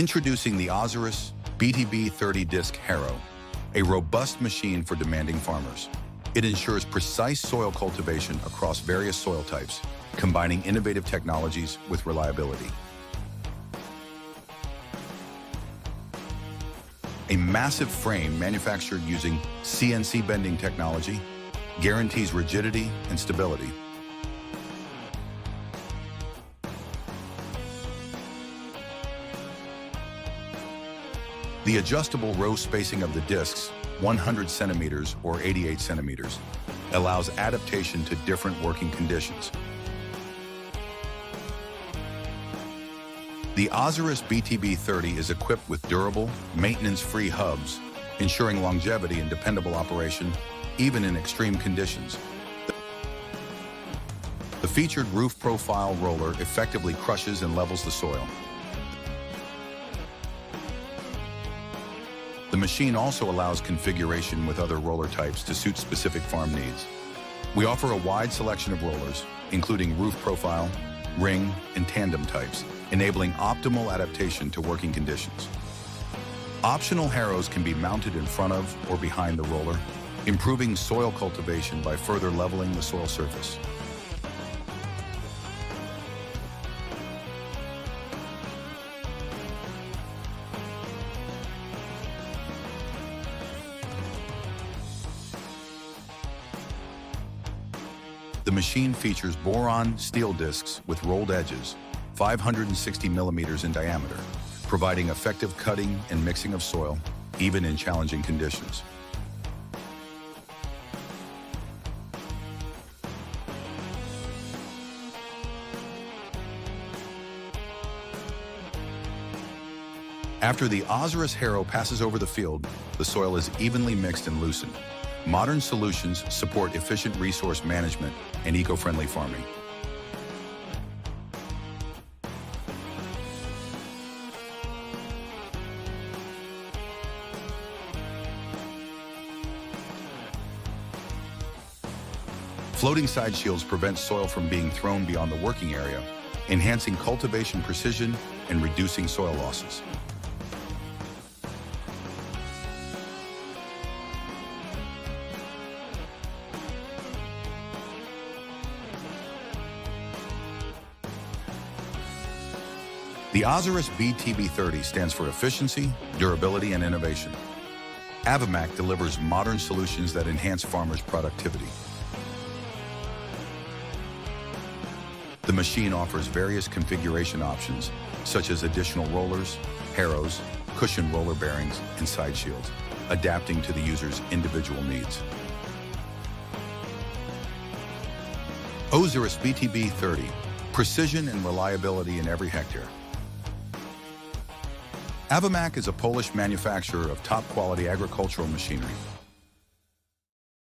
Introducing the Ozyrys BTB 30 disc Harrow, a robust machine for demanding farmers. It ensures precise soil cultivation across various soil types, combining innovative technologies with reliability. A massive frame manufactured using CNC bending technology guarantees rigidity and stability. The adjustable row spacing of the discs, 100 centimeters or 88 centimeters, allows adaptation to different working conditions. The Ozyrys BTB 30 is equipped with durable, maintenance-free hubs, ensuring longevity and dependable operation, even in extreme conditions. The featured roof profile roller effectively crushes and levels the soil. The machine also allows configuration with other roller types to suit specific farm needs. We offer a wide selection of rollers, including roof profile, ring, and tandem types, enabling optimal adaptation to working conditions. Optional harrows can be mounted in front of or behind the roller, improving soil cultivation by further leveling the soil surface. The machine features boron steel discs with rolled edges, 560 millimeters in diameter, providing effective cutting and mixing of soil, even in challenging conditions. After the Ozyrys Harrow passes over the field, the soil is evenly mixed and loosened. Modern solutions support efficient resource management and eco-friendly farming. Floating side shields prevent soil from being thrown beyond the working area, enhancing cultivation precision and reducing soil losses. The Ozyrys BTB 30 stands for efficiency, durability, and innovation. Awemak delivers modern solutions that enhance farmers' productivity. The machine offers various configuration options, such as additional rollers, harrows, cushion roller bearings, and side shields, adapting to the user's individual needs. Ozyrys BTB 30, precision and reliability in every hectare. Awemak is a Polish manufacturer of top-quality agricultural machinery.